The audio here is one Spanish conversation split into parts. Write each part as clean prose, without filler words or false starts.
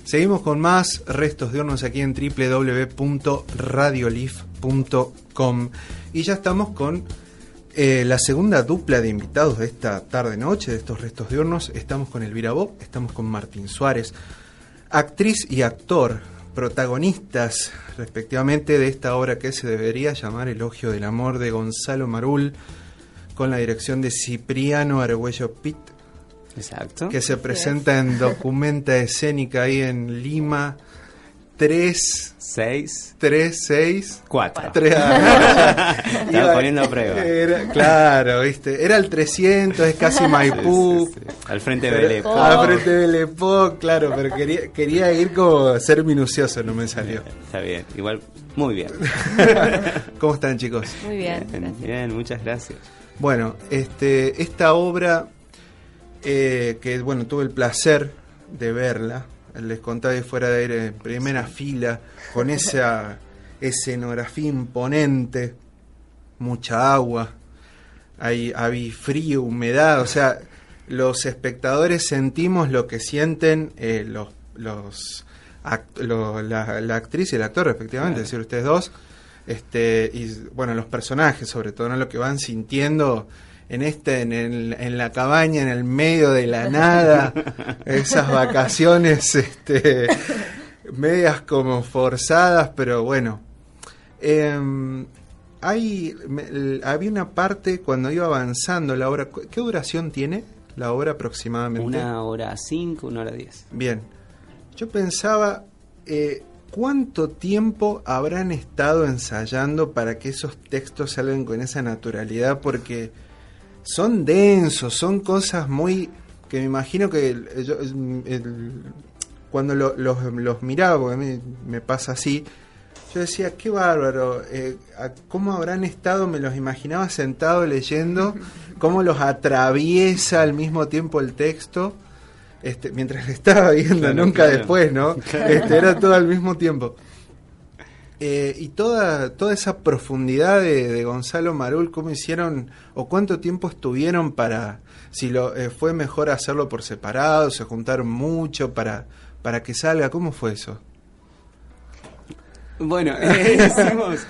Seguimos con más Restos Diurnos aquí en www.radiolif.com y ya estamos con la segunda dupla de invitados de esta tarde-noche de estos Restos Diurnos. Estamos con Elvira Bo, estamos con Martín Suárez, actriz y actor, protagonistas respectivamente de esta obra que se debería llamar Elogio del Amor de Gonzalo Marul, con la dirección de Cipriano Argüello Pitt. Exacto. Que se presenta en Documenta Escénica ahí en Lima 4. Estaba poniendo a prueba. Claro, ¿viste? Era el 300, es casi Maipú. Sí. Al frente de Belepo. Al frente de Belepo, claro, pero quería ir como ser minucioso, no me salió. Está bien, igual, muy bien. ¿Cómo están, chicos? Muy bien. Bien, muchas gracias. Bueno, esta obra... que bueno, tuve el placer de verla, les contaba de fuera de aire, en primera fila, con esa escenografía imponente, mucha agua, había frío, humedad, o sea, los espectadores sentimos lo que sienten la actriz y el actor respectivamente, es decir, ustedes dos, y bueno, los personajes sobre todo, ¿no? Lo que van sintiendo en la cabaña, en el medio de la nada, esas vacaciones medias como forzadas, pero bueno. Había una parte cuando iba avanzando la obra. ¿Qué duración tiene la obra aproximadamente? 1:05, 1:10. Bien. Yo pensaba, ¿cuánto tiempo habrán estado ensayando para que esos textos salgan con esa naturalidad? Porque son densos, son cosas muy... que me imagino que cuando los miraba, porque a mí me pasa así, yo decía, qué bárbaro, cómo habrán estado, me los imaginaba sentados leyendo, cómo los atraviesa al mismo tiempo el texto, mientras le estaba viendo, claro, nunca claro. Después, ¿no? Claro. Era todo al mismo tiempo. Y toda esa profundidad de Gonzalo Marul, ¿cómo hicieron o cuánto tiempo estuvieron para, si fue mejor hacerlo por separado, se juntaron mucho para que salga? ¿Cómo fue eso? Bueno, hicimos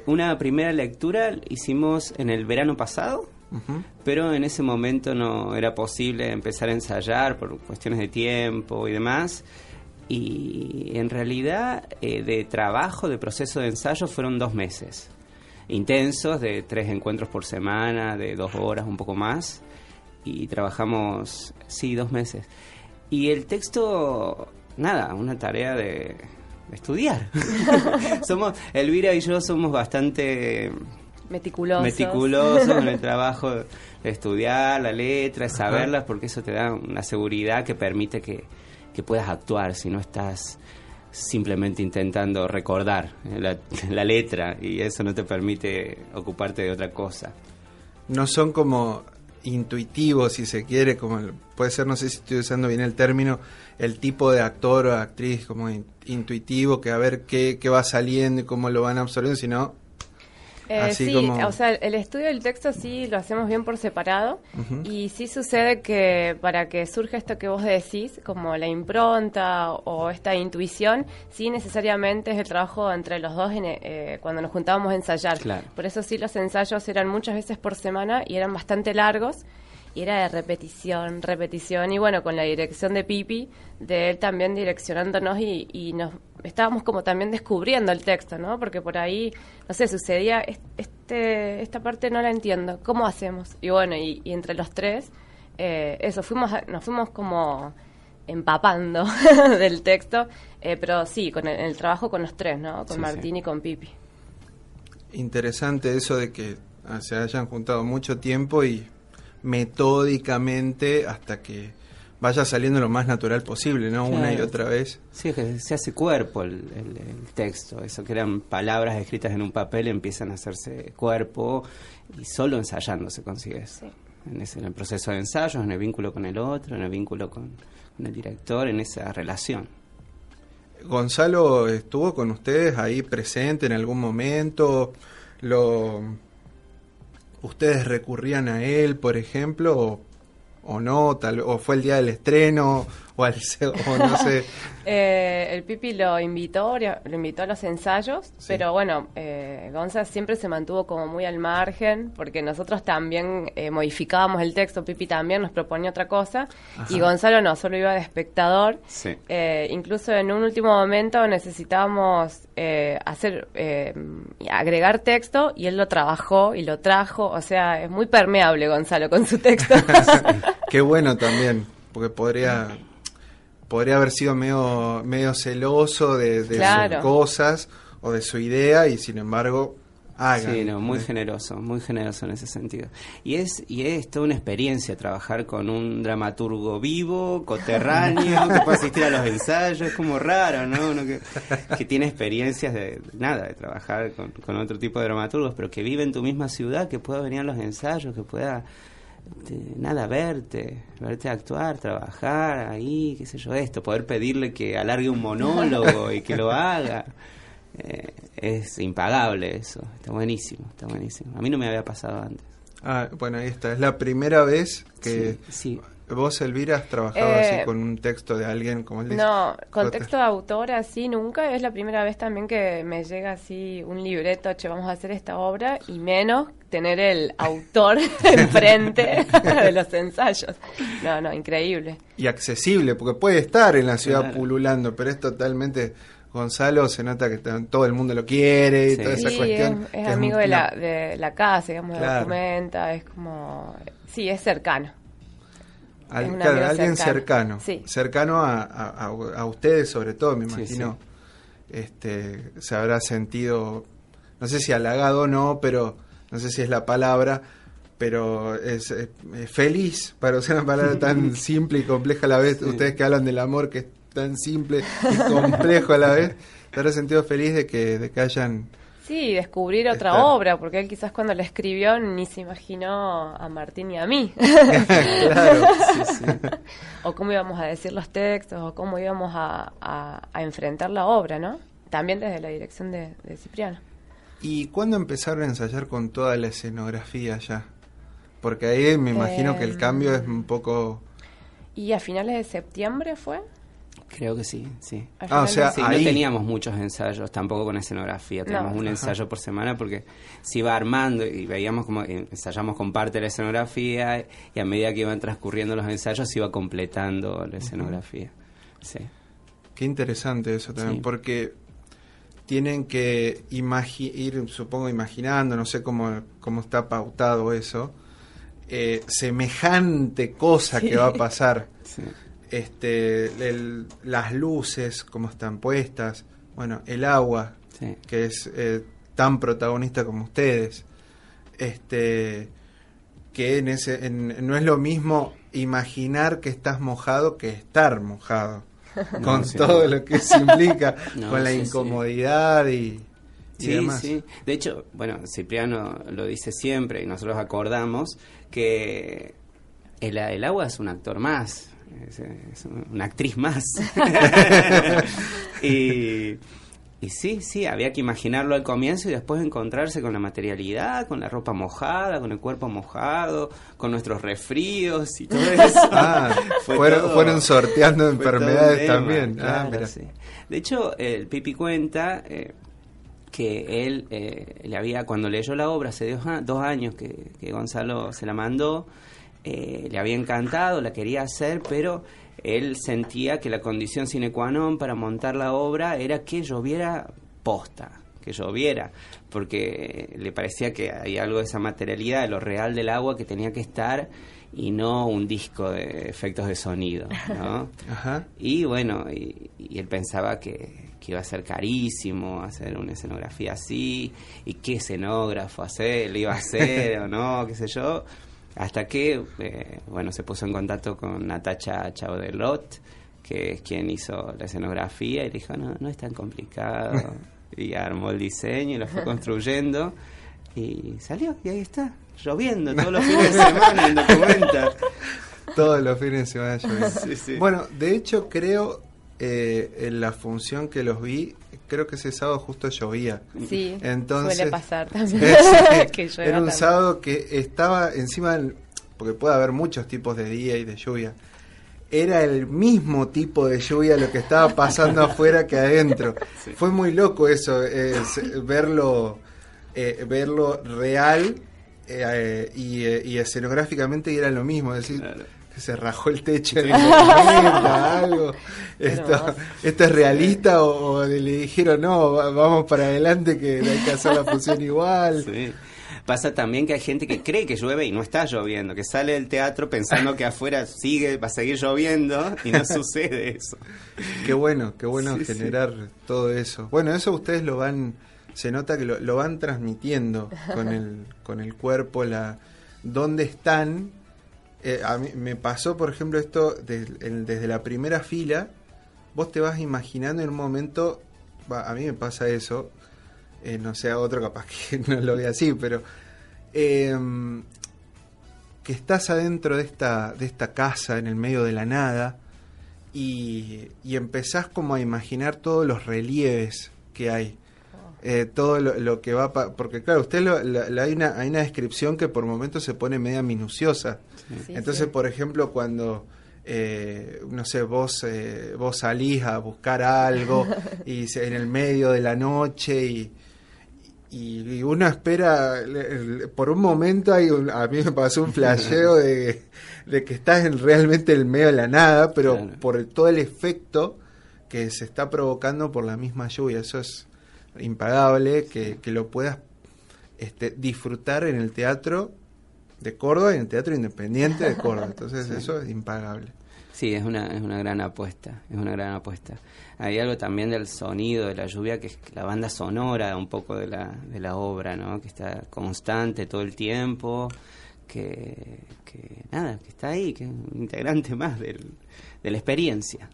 una primera lectura, hicimos en el verano pasado, pero en ese momento no era posible empezar a ensayar por cuestiones de tiempo y demás. Y en realidad de trabajo, de proceso de ensayo fueron 2 meses intensos, de 3 encuentros por semana, de 2 horas, un poco más, y trabajamos, 2 meses. Y el texto, nada, una tarea de estudiar. Elvira y yo somos bastante meticulosos en el trabajo de estudiar la letra, saberlas, porque eso te da una seguridad que permite que puedas actuar, si no estás simplemente intentando recordar la letra, y eso no te permite ocuparte de otra cosa. No son como intuitivos, si se quiere, como puede ser, no sé si estoy usando bien el término, el tipo de actor o actriz como intuitivo, que a ver qué va saliendo y cómo lo van absorbiendo, sino... sí, como... o sea, el estudio del texto sí lo hacemos bien por separado, y sí sucede que para que surja esto que vos decís, como la impronta o esta intuición, sí necesariamente es el trabajo entre los dos cuando nos juntábamos a ensayar. Claro. Por eso sí los ensayos eran muchas veces por semana y eran bastante largos, y era de repetición, y bueno, con la dirección de Pipi, de él también direccionándonos y nos estábamos como también descubriendo el texto, ¿no? Porque por ahí, no sé, sucedía, esta parte no la entiendo, ¿cómo hacemos? Y bueno, y entre los tres, nos fuimos como empapando del texto, pero sí, con el trabajo con los tres, ¿no? Con Martín y con Pipi. Interesante eso de que se hayan juntado mucho tiempo y metódicamente hasta que vaya saliendo lo más natural posible, ¿no? Claro. Una y otra vez. Sí, que se hace cuerpo el texto, eso que eran palabras escritas en un papel empiezan a hacerse cuerpo, y solo ensayando se consigue eso. Sí. En el proceso de ensayos, en el vínculo con el otro, en el vínculo con el director, en esa relación. Gonzalo estuvo con ustedes ahí presente en algún momento, ¿ustedes recurrían a él, por ejemplo, o no, o fue el día del estreno, o no sé. El Pipi lo invitó a los ensayos, sí. Pero bueno, Gonza siempre se mantuvo como muy al margen, porque nosotros también modificábamos el texto, Pipi también nos proponía otra cosa, ajá. Y Gonzalo no, solo iba de espectador. Sí. Incluso en un último momento necesitábamos agregar texto, y él lo trabajó y lo trajo, o sea, es muy permeable Gonzalo con su texto. Qué bueno también, porque podría haber sido medio celoso de claro. sus cosas o de su idea, y sin embargo hagan. Sí, no, muy generoso en ese sentido. Y es toda una experiencia trabajar con un dramaturgo vivo, coterráneo, que puede asistir a los ensayos, es como raro, ¿no? Uno que tiene experiencias de trabajar con otro tipo de dramaturgos, pero que vive en tu misma ciudad, que pueda venir a los ensayos, que pueda verte actuar, trabajar ahí, qué sé yo, poder pedirle que alargue un monólogo y que lo haga, es impagable eso, está buenísimo. A mí no me había pasado antes. Bueno, ahí está, es la primera vez que sí. ¿Vos, Elvira, has trabajado así con un texto de alguien como él dice? No, con texto de autor así nunca. Es la primera vez también que me llega así un libreto, vamos a hacer esta obra, y menos tener el autor enfrente de los ensayos. No, increíble. Y accesible, porque puede estar en la ciudad pululando, pero es totalmente... Gonzalo se nota que todo el mundo lo quiere y toda esa cuestión. Es amigo de la casa, digamos, claro. Documenta, es como... Sí, es cercano. Alguien cercano. Sí. Cercano a ustedes, sobre todo, me imagino. Sí. Se habrá sentido, no sé si halagado o no, pero no sé si es la palabra, pero es feliz, para usar una palabra tan simple y compleja a la vez. Sí. Ustedes que hablan del amor, que es tan simple y complejo a la vez, se habrá sentido feliz de que hayan... Sí, descubrir otra obra, porque él quizás cuando la escribió ni se imaginó a Martín y a mí. Claro, sí. O cómo íbamos a decir los textos, o cómo íbamos a enfrentar la obra, ¿no? También desde la dirección de Cipriano. ¿Y cuándo empezaron a ensayar con toda la escenografía ya? Porque ahí me imagino que el cambio es un poco... ¿Y a finales de septiembre fue? Creo que sí. O sea, sí, ahí... no teníamos muchos ensayos, tampoco con escenografía, teníamos un ensayo por semana porque se iba armando y veíamos como ensayamos con parte de la escenografía y a medida que iban transcurriendo los ensayos se iba completando la escenografía. Sí. Qué interesante eso también, porque tienen que ir, supongo, imaginando, no sé cómo está pautado eso, semejante cosa que va a pasar. Sí. Las luces, cómo están puestas, bueno, el agua, que es tan protagonista como ustedes, que no es lo mismo imaginar que estás mojado que estar mojado, con todo lo que eso implica, con la incomodidad y demás. Sí. De hecho, bueno, Cipriano lo dice siempre y nosotros acordamos que el agua es un actor más. Es una actriz más. y sí, había que imaginarlo al comienzo y después encontrarse con la materialidad, con la ropa mojada, con el cuerpo mojado, con nuestros resfríos y todo eso. Fueron sorteando enfermedades también. Claro, mira. Sí. De hecho, el Pipi cuenta que él le había, cuando leyó la obra hace 2 años que Gonzalo se la mandó, le había encantado, la quería hacer, pero él sentía que la condición sine qua non para montar la obra era que lloviera posta, porque le parecía que hay algo de esa materialidad, de lo real del agua que tenía que estar y no un disco de efectos de sonido, ¿no? Ajá. Y bueno, y él pensaba que iba a ser carísimo hacer una escenografía así, y qué escenógrafo le iba a hacer o no, qué sé yo. Hasta que, se puso en contacto con Natacha Chaudelot, que es quien hizo la escenografía, y le dijo, no es tan complicado. Y armó el diseño y lo fue construyendo. Y salió, y ahí está, lloviendo todos los fines de semana en Documenta. Todos los fines de semana lloviendo. Sí. Bueno, de hecho creo, en la función que los vi, creo que ese sábado justo llovía. Sí, entonces, suele pasar también. Que era un sábado que estaba encima, porque puede haber muchos tipos de día y de lluvia. era el mismo tipo de lluvia lo que estaba pasando afuera que adentro. Sí. Fue muy loco eso, verlo real y escenográficamente era lo mismo, es decir, claro, que se rajó el techo en el planeta, algo. ¿Esto es realista o le dijeron no, vamos para adelante que hay que hacer la función igual? Sí. Pasa también que hay gente que cree que llueve y no está lloviendo, que sale del teatro pensando que afuera va a seguir lloviendo y no sucede eso. Qué bueno sí, generar todo eso. Bueno, eso ustedes se nota que lo van transmitiendo con el cuerpo, dónde están. A mí me pasó, por ejemplo, esto desde la primera fila, vos te vas imaginando en un momento, a mí me pasa eso, no sé, a otro capaz que no lo ve así, pero que estás adentro de esta casa en el medio de la nada y empezás como a imaginar todos los relieves que hay, todo lo que va porque claro, usted hay una descripción que por momentos se pone media minuciosa. Sí, entonces sí. Por ejemplo, cuando no sé, vos salís a buscar algo y en el medio de la noche y uno espera, por un momento a mí me pasó un flasheo de que estás realmente en el medio de la nada, pero claro, por todo el efecto que se está provocando por la misma lluvia. Eso es impagable, que lo puedas disfrutar en el Teatro de Córdoba y en el Teatro Independiente de Córdoba. Entonces sí, eso es impagable. Sí, es una gran apuesta, Hay algo también del sonido de la lluvia, que es la banda sonora un poco de la obra, ¿no? Que está constante todo el tiempo, que está ahí, que es un integrante más de la experiencia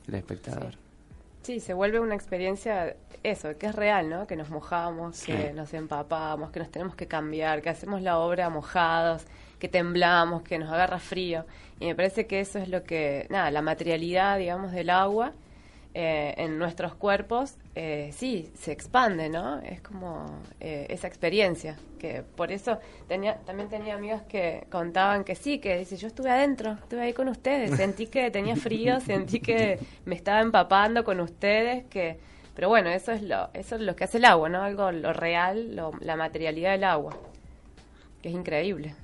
del espectador. Sí, se vuelve una experiencia, eso, que es real, ¿no? Que nos mojamos, sí, que nos empapamos, que nos tenemos que cambiar, que hacemos la obra mojados, que temblamos, que nos agarra frío. Y me parece que eso es lo que, la materialidad, digamos, del agua en nuestros cuerpos, sí, se expande, ¿no? Es como esa experiencia, que por eso también tenía amigas que contaban que sí, que dice, yo estuve adentro, estuve ahí con ustedes, sentí que tenía frío, sentí que me estaba empapando con ustedes, pero bueno, eso es lo que hace el agua, ¿no? Algo, lo real, la materialidad del agua, que es increíble.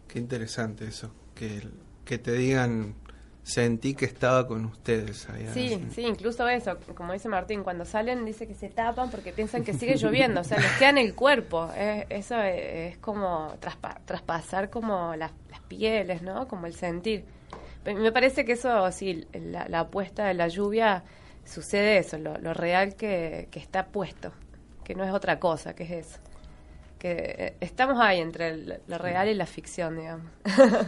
Qué interesante eso, que te digan, sentí que estaba con ustedes allá. Sí, incluso eso, como dice Martín, cuando salen dice que se tapan porque piensan que sigue lloviendo, o sea, les queda en el cuerpo. Eso es como traspasar como las pieles, ¿no? Como el sentir. Me parece que eso, sí, la apuesta de la lluvia, sucede eso, lo real que está puesto, que no es otra cosa, que es eso. Que estamos ahí entre lo real y la ficción, digamos.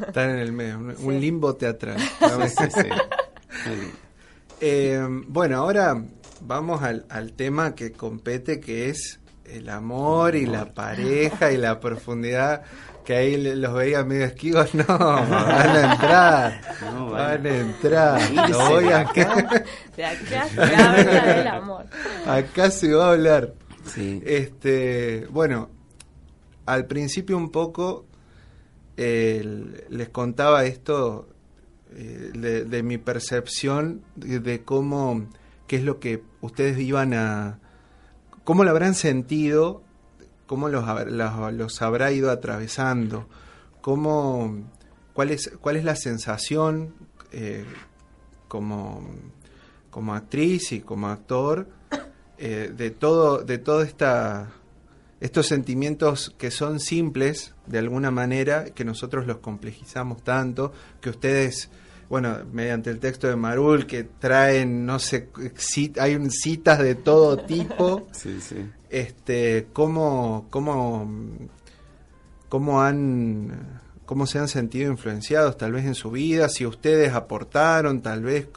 Están en el medio, un sí, limbo teatral. Bueno, ahora vamos al tema que compete, que es el amor y la pareja y la profundidad, que ahí los veía medio esquivos. No, van a entrar, van a entrar. Lo voy a de acá se habla del amor. Acá se va a hablar. Sí. Bueno, al principio un poco les contaba esto de mi percepción de cómo, qué es lo que ustedes cómo lo habrán sentido, cómo los habrá ido atravesando, cuál es la sensación como actriz y como actor de todo estos sentimientos que son simples de alguna manera, que nosotros los complejizamos tanto, que ustedes, bueno, mediante el texto de Marul, que traen, no sé, hay citas de todo tipo. Sí. ¿Cómo se han sentido influenciados tal vez en su vida? Si ustedes aportaron, tal vez,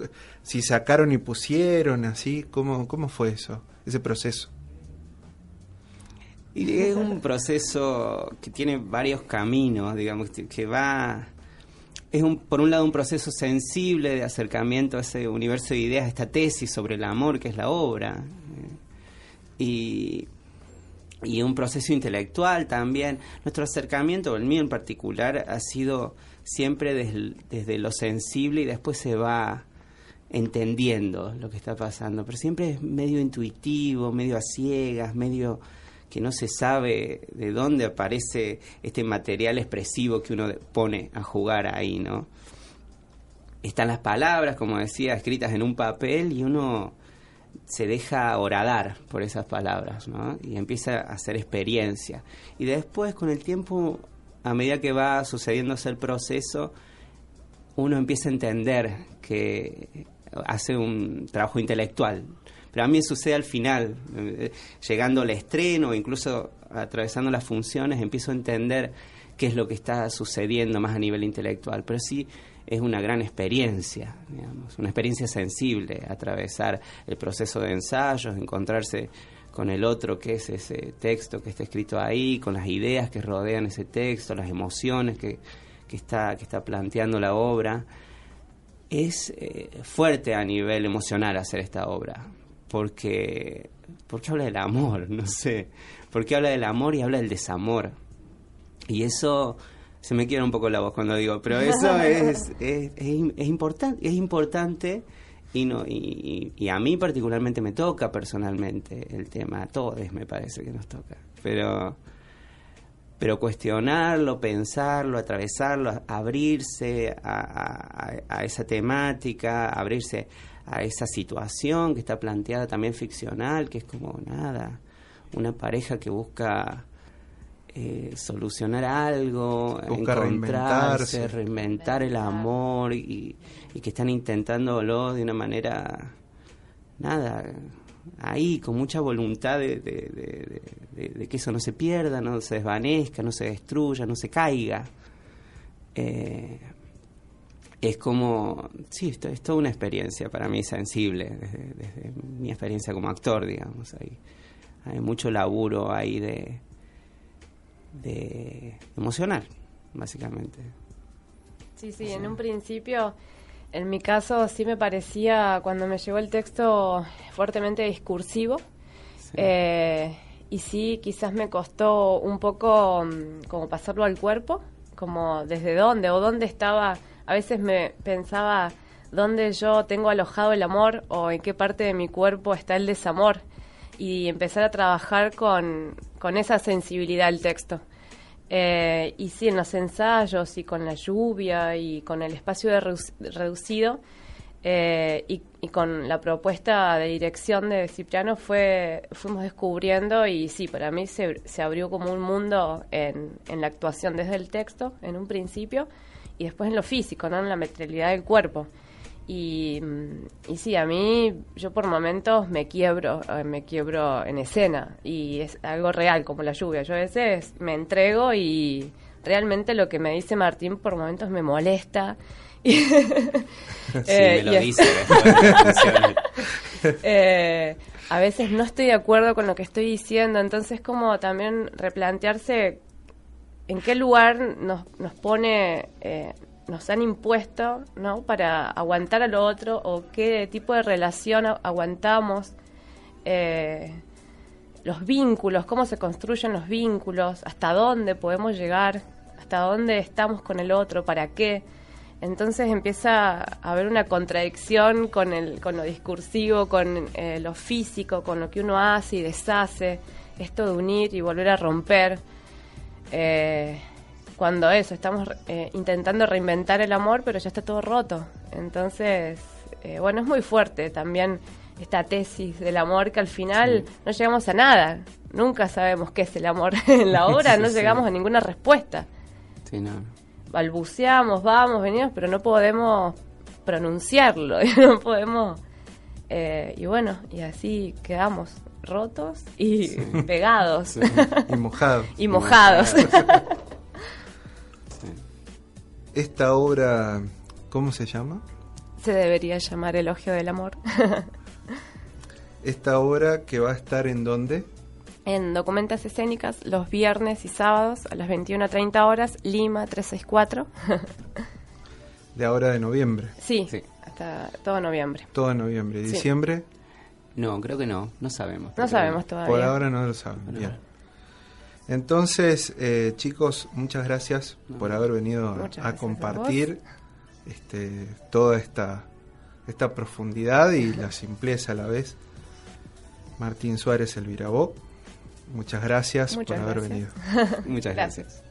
si sacaron y pusieron, así, ¿cómo fue eso, ese proceso? Y es un proceso que tiene varios caminos, digamos, que va... por un lado un proceso sensible de acercamiento a ese universo de ideas, esta tesis sobre el amor que es la obra, y un proceso intelectual también. Nuestro acercamiento, el mío en particular, ha sido siempre desde lo sensible y después se va entendiendo lo que está pasando, pero siempre es medio intuitivo, medio a ciegas, medio que no se sabe de dónde aparece este material expresivo que uno pone a jugar ahí, ¿no? Están las palabras, como decía, escritas en un papel y uno se deja horadar por esas palabras, ¿no? Y empieza a hacer experiencia. Y después, con el tiempo, a medida que va sucediéndose el proceso, uno empieza a entender que hace un trabajo intelectual. Pero a mí sucede al final, llegando al estreno, incluso atravesando las funciones, empiezo a entender qué es lo que está sucediendo más a nivel intelectual. Pero sí es una gran experiencia, digamos, una experiencia sensible, atravesar el proceso de ensayos, encontrarse con el otro, que es ese texto que está escrito ahí, con las ideas que rodean ese texto, las emociones que está planteando la obra. Es fuerte a nivel emocional hacer esta obra, porque habla del amor, no sé, porque habla del amor y habla del desamor. Y eso, se me quiebra un poco la voz cuando digo, pero eso es importante y a mí particularmente me toca personalmente el tema, a todos me parece que nos toca, pero cuestionarlo, pensarlo, atravesarlo, abrirse a esa temática, abrirse a esa situación que está planteada también ficcional, que es como nada, una pareja que busca solucionar algo, busca encontrarse, reinventar el amor y que están intentándolo de una manera, nada, ahí con mucha voluntad de que eso no se pierda, no se desvanezca, no se destruya, no se caiga. Es como, sí, esto es toda una experiencia para mí sensible, desde mi experiencia como actor, digamos. Hay mucho laburo ahí de emocional, básicamente. Sí, en un principio, en mi caso, sí me parecía, cuando me llegó el texto, fuertemente discursivo. Sí. Y sí, quizás me costó un poco como pasarlo al cuerpo, como desde dónde o dónde estaba. A veces me pensaba dónde yo tengo alojado el amor o en qué parte de mi cuerpo está el desamor, y empezar a trabajar con esa sensibilidad al texto. Y sí, en los ensayos y con la lluvia y con el espacio reducido y con la propuesta de dirección de Cipriano fuimos descubriendo, y sí, para mí se abrió como un mundo en la actuación desde el texto en un principio y después en lo físico, ¿no? En la materialidad del cuerpo. Y sí, a mí, yo por momentos me quiebro en escena, y es algo real, como la lluvia. Yo a veces me entrego y realmente lo que me dice Martín por momentos me molesta. Sí, me lo dice después. A veces no estoy de acuerdo con lo que estoy diciendo, entonces como también replantearse en qué lugar nos pone... nos han impuesto, ¿no?, para aguantar a lo otro, o qué tipo de relación aguantamos, los vínculos, cómo se construyen los vínculos, hasta dónde podemos llegar, hasta dónde estamos con el otro, para qué. Entonces empieza a haber una contradicción con lo discursivo, con lo físico, con lo que uno hace y deshace, esto de unir y volver a romper. Cuando estamos intentando reinventar el amor, pero ya está todo roto. Entonces, bueno, es muy fuerte también esta tesis del amor, que al final no llegamos a nada. Nunca sabemos qué es el amor. En la obra no llegamos a ninguna respuesta. Sí, no. Balbuceamos, vamos, venimos, pero no podemos pronunciarlo. No podemos... y bueno, y así quedamos rotos y pegados. Sí. Y mojados. Y mojados. Esta obra, ¿cómo se llama? Se debería llamar Elogio del Amor. ¿Esta obra que va a estar en dónde? En Documentas Escénicas, los viernes y sábados a las 21:30 horas, Lima 364. De ahora de noviembre. Sí, hasta todo noviembre. Todo noviembre. ¿Y diciembre? No, creo que no sabemos. No sabemos todavía. Por ahora no lo saben, bien. Entonces, chicos, muchas gracias por haber venido a compartir toda esta profundidad y la simpleza a la vez. Martín Suárez, Elvira Bock, muchas gracias por haber venido. Muchas gracias.